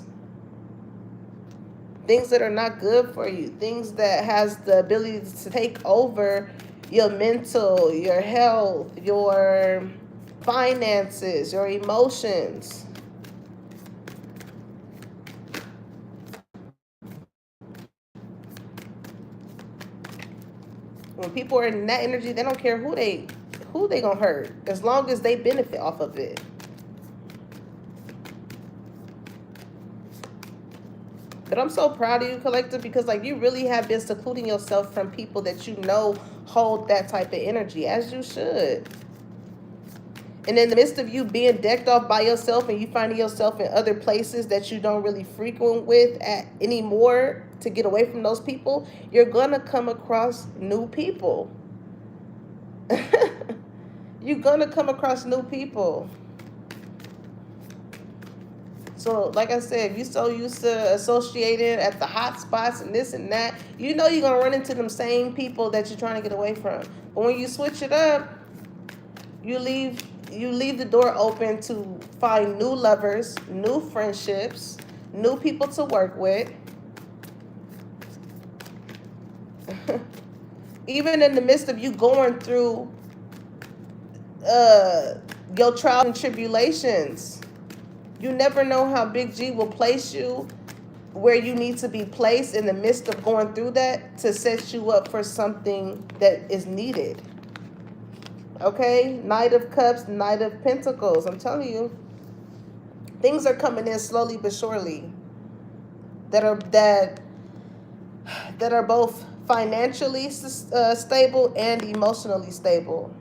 Things that are not good for you. Things that has the ability to take over your mental, your health, your finances, your emotions. When people are in that energy, they don't care who they gonna hurt, as long as they benefit off of it. But I'm so proud of you, collective, because like you really have been secluding yourself from people that you know hold that type of energy, as you should. And in the midst of you being decked off by yourself and you finding yourself in other places that you don't really frequent with anymore to get away from those people, you're going to come across new people. You're going to come across new people. So, like I said, if you're so used to associating at the hot spots and this and that, you know you're going to run into them same people that you're trying to get away from. But when you switch it up, you leave the door open to find new lovers, new friendships, new people to work with. Even in the midst of you going through your trials and tribulations, you never know how Big G will place you where you need to be placed in the midst of going through that to set you up for something that is needed. Okay, Knight of Cups, Knight of Pentacles. I'm telling you, things are coming in slowly but surely that are both financially stable and emotionally stable.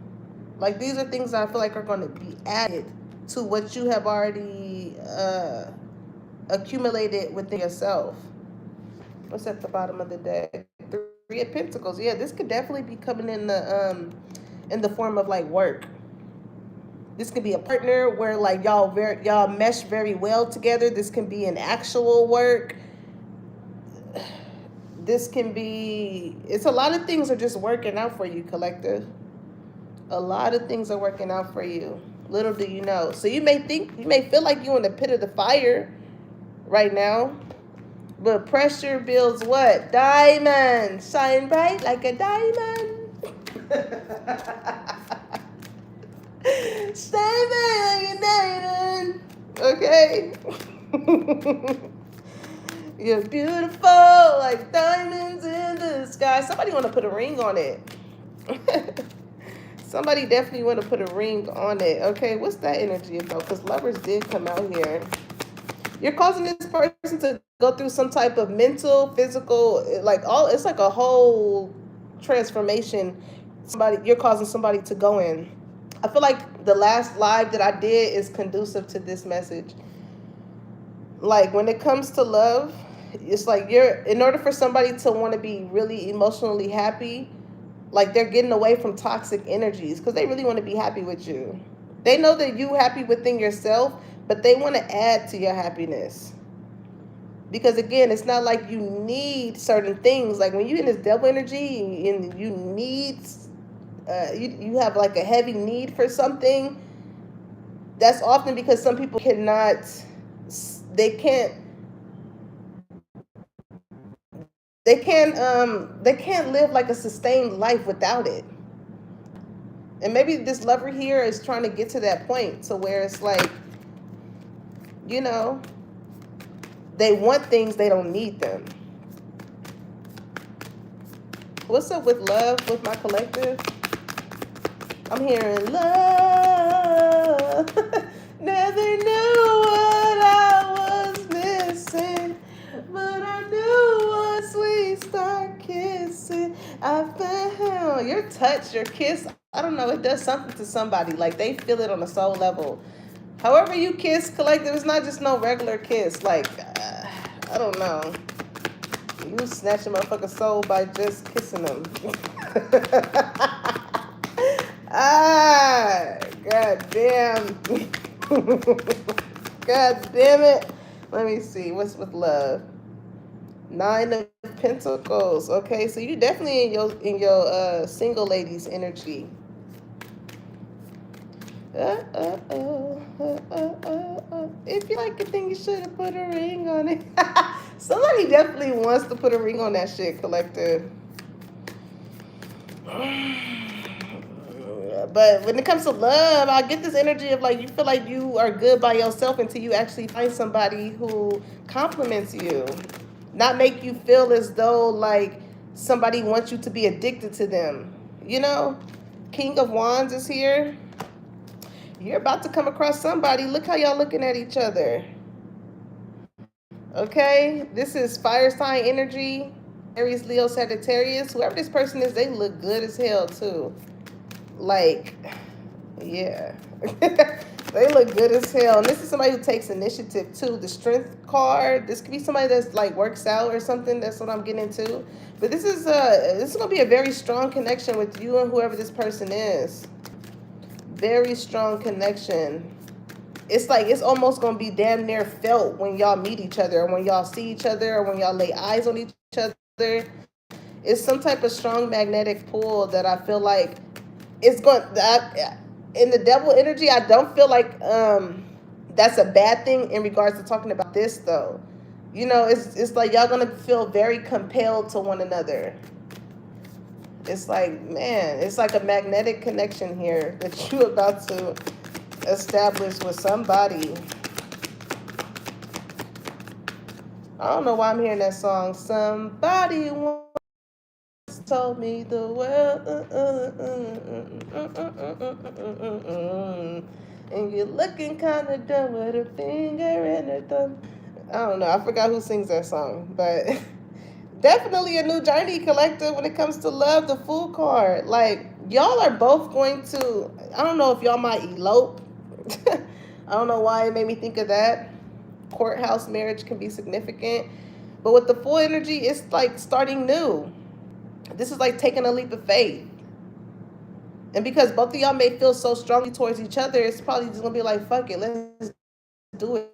Like these are things that I feel like are going to be added to what you have already accumulated within yourself. What's at the bottom of the deck? Three of Pentacles. Yeah, this could definitely be coming in the form of like work. This could be a partner where like y'all mesh very well together. This can be an actual work. This can be, it's a lot of things are just working out for you, collective. A lot of things are working out for you. Little do you know. So you may feel like you're in the pit of the fire right now. But pressure builds what? Diamonds. Shine bright like a diamond. Shine bright like a diamond. Okay? You're beautiful like diamonds in the sky. Somebody want to put a ring on it. Somebody definitely want to put a ring on it. Okay, what's that energy about? Because lovers did come out here. You're causing this person to go through some type of mental, physical, like all. It's like a whole transformation. You're causing somebody to go in. I feel like the last live that I did is conducive to this message. Like when it comes to love, it's like in order for somebody to want to be really emotionally happy, like they're getting away from toxic energies because they really want to be happy with you. They know that you happy within yourself, but they want to add to your happiness. Because again, it's not like you need certain things. Like when you're in this devil energy and you need, you have like a heavy need for something. That's often because some people they can't, they can't live like a sustained life without it. And maybe this lover here is trying to get to that point to where it's like, you know, they want things, they don't need them. What's up with love with my collective? I'm hearing love. Never knew what I was missing, but I knew once we start kissing, I found your touch, your kiss. I don't know, it does something to somebody. Like they feel it on a soul level. However you kiss, collective, it's not just no regular kiss. Like, I don't know. You snatch a motherfucker's soul by just kissing them. God damn. God damn it. Let me see. What's with love? 9 of Pentacles. Okay, so you definitely in your single ladies energy. If you like it, then you should have put a ring on it. Somebody definitely wants to put a ring on that shit, collective. But when it comes to love, I get this energy of like you feel like you are good by yourself until you actually find somebody who compliments you. Not make you feel as though like somebody wants you to be addicted to them. You know? King of Wands is here. You're about to come across somebody. Look how y'all looking at each other. Okay? This is fire sign energy. Aries, Leo, Sagittarius. Whoever this person is, they look good as hell too. Like, yeah. They look good as hell. And this is somebody who takes initiative too. The Strength card. This could be somebody that's like works out or something. That's what I'm getting into. But this is gonna be a very strong connection with you and whoever this person is. Very strong connection. It's like it's almost gonna be damn near felt when y'all meet each other, or when y'all see each other, or when y'all lay eyes on each other. It's some type of strong magnetic pull that I feel like it's going. In the devil energy, I don't feel like that's a bad thing in regards to talking about this though. You know, it's like y'all gonna feel very compelled to one another. It's like, man, it's like a magnetic connection here that you're about to establish with somebody. I don't know why I'm hearing that song. Somebody once told me the world, and you're looking kind of dumb with a finger in her thumb. I don't know. I forgot who sings that song, but definitely a new journey, collective, when it comes to love. The Fool card. Like, y'all are both going to, I don't know if y'all might elope. I don't know why it made me think of that. Courthouse marriage can be significant. But with the Fool energy, it's like starting new. This is like taking a leap of faith. And because both of y'all may feel so strongly towards each other, it's probably just going to be like, fuck it, let's do it.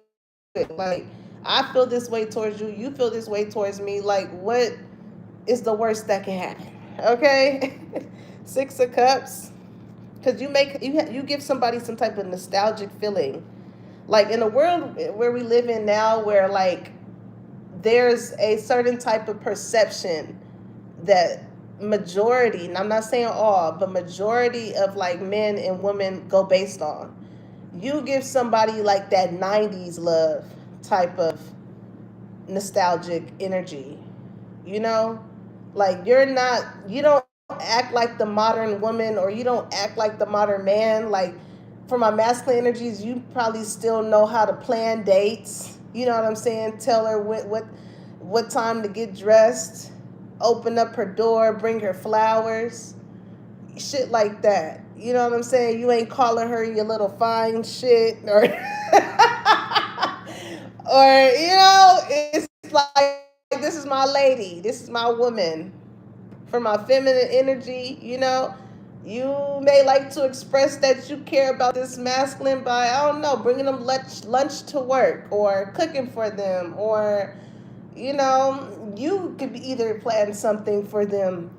Like, I feel this way towards you, you feel this way towards me. Like, what is the worst that can happen? Okay? 6 of Cups. Because you give somebody some type of nostalgic feeling. Like, in a world where we live in now, where like there's a certain type of perception that majority, and I'm not saying all, but majority of like men and women go based on. You give somebody like that 90s love type of nostalgic energy, you know? Like you don't act like the modern woman, or you don't act like the modern man. Like, for my masculine energies, you probably still know how to plan dates. You know what I'm saying? Tell her what time to get dressed, open up her door, bring her flowers, shit like that. You know what I'm saying? You ain't calling her your little fine shit, or it's like, this is my lady, this is my woman. For my feminine energy, you may like to express that you care about this masculine by, I don't know, bringing them lunch to work, or cooking for them, or you could be either plan something for them,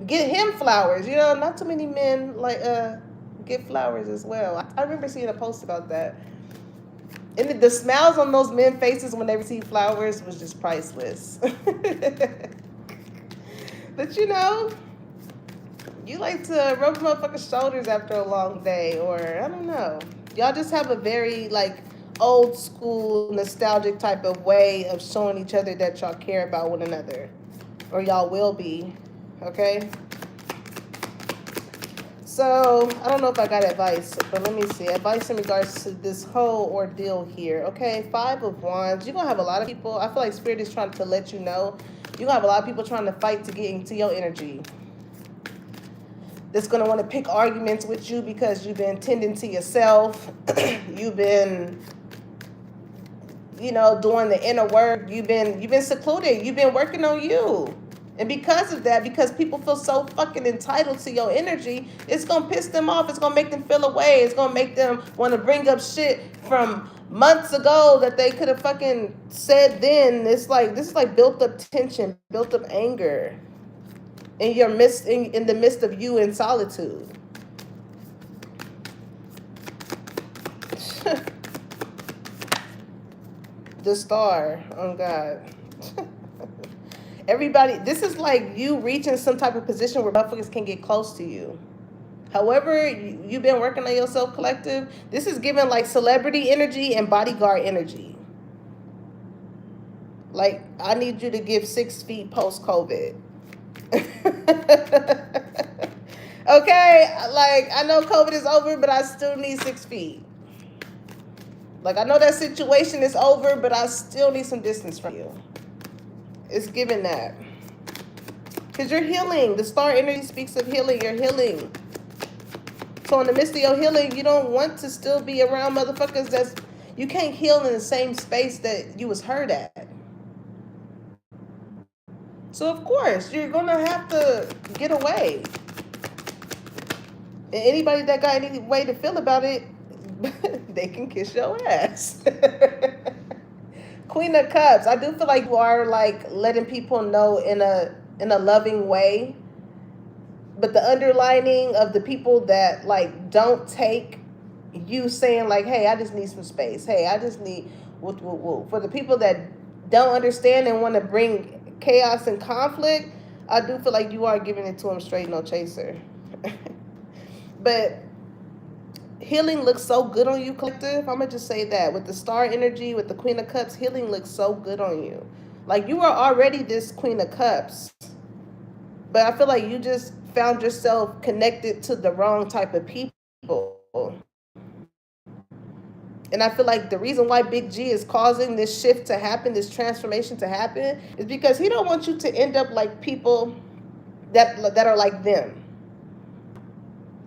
get him flowers. Not too many men like get flowers as well. I remember seeing a post about that, and the smiles on those men faces when they receive flowers was just priceless. But you like to rub motherfuckers' shoulders after a long day, or I don't know. Y'all just have a very like old school nostalgic type of way of showing each other that y'all care about one another, or y'all will be. Okay? So I don't know if I got advice, but let me see. Advice in regards to this whole ordeal here. Okay, 5 of Wands. You're gonna have a lot of people. I feel like Spirit is trying to let you know you're gonna have a lot of people trying to fight to get into your energy. That's gonna want to pick arguments with you because you've been tending to yourself. You've been, doing the inner work. You've been secluded. You've been working on you. And because of that, because people feel so fucking entitled to your energy, it's going to piss them off. It's going to make them feel away. It's going to make them want to bring up shit from months ago that they could have fucking said then. It's like, this is like built up tension, built up anger in the midst of you in solitude. The star, oh God. Everybody, this is like you reaching some type of position where motherfuckers can get close to you. However, you've been working on yourself, collective. This is giving like celebrity energy and bodyguard energy. Like, I need you to give 6 feet post-COVID. Okay, like, I know COVID is over, but I still need 6 feet. Like, I know that situation is over, but I still need some distance from you. It's giving that. Because you're healing. The star energy speaks of healing. You're healing. So in the midst of your healing, you don't want to still be around motherfuckers you can't heal in the same space that you was hurt at. So of course, you're going to have to get away. And anybody that got any way to feel about it, they can kiss your ass. Queen of Cups. I do feel like you are like letting people know in a loving way. But the underlining of the people that like don't take you saying like, hey, I just need some space. Hey, I just need for the people that don't understand and want to bring chaos and conflict, I do feel like you are giving it to them straight, no chaser. But healing looks so good on you, collective. I'm going to just say that. With the star energy, with the Queen of Cups, healing looks so good on you. Like, you are already this Queen of Cups. But I feel like you just found yourself connected to the wrong type of people. And I feel like the reason why Big G is causing this shift to happen, this transformation to happen, is because he don't want you to end up like people that are like them.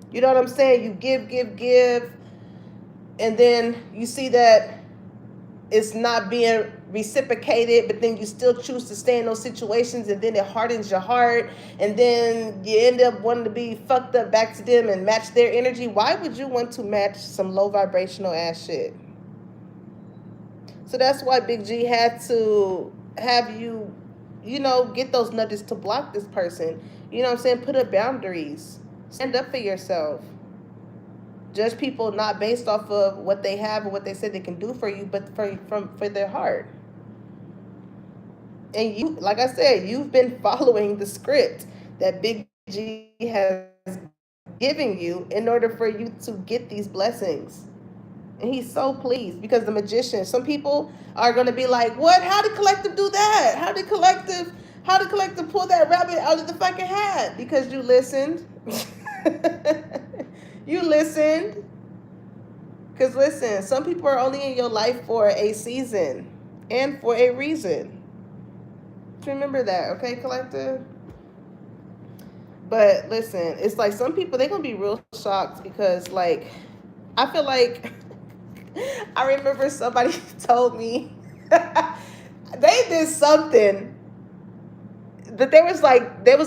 You know what I'm saying? You give, and then you see that it's not being reciprocated, but then you still choose to stay in those situations, and then it hardens your heart, and then you end up wanting to be fucked up back to them and match their energy. Why would you want to match some low vibrational ass shit? So that's why Big G had to have you, get those nudges to block this person. You know what I'm saying? Put up boundaries. Stand up for yourself. Judge people not based off of what they have or what they said they can do for you, but for their heart. And you, like I said, you've been following the script that Big G has given you in order for you to get these blessings. And he's so pleased because the magician, some people are going to be like, what? How did collective do that? How did collective How did collective pull that rabbit out of the fucking hat? Because you listened. You listened. Because listen, some people are only in your life for a season and for a reason. Remember that, okay, collective? But listen, it's like some people, they're going to be real shocked because, like, I feel like I remember somebody told me they did something that they was like that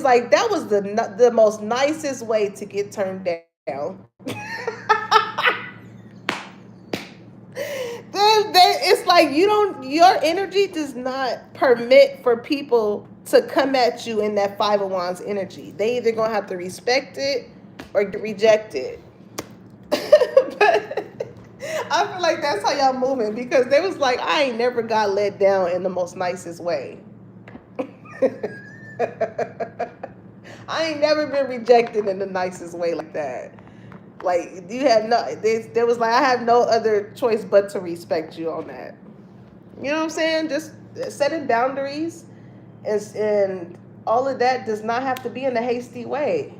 was the most nicest way to get turned down. It's like your energy does not permit for people to come at you in that Five of Wands energy. They either gonna have to respect it or reject it. But I feel like that's how y'all moving because they was like, I ain't never got let down in the most nicest way. I ain't never been rejected in the nicest way like that. Like you had no, there was like I have no other choice but to respect you on that. You know what I'm saying? Just setting boundaries and all of that does not have to be in a hasty way.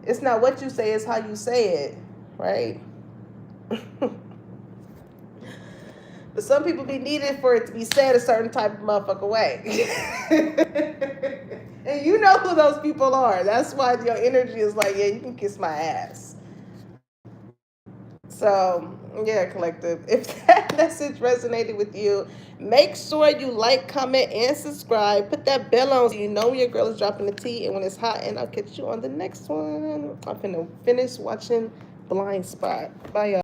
It's not what you say, it's how you say it, right? But some people be needed for it to be said a certain type of motherfucker way. And you know who those people are. That's why your energy is like, yeah, you can kiss my ass. So, yeah, collective. If that message resonated with you, make sure you like, comment, and subscribe. Put that bell on so you know when your girl is dropping the tea and when it's hot. And I'll catch you on the next one. I'm finna finish watching Blind Spot. Bye, y'all.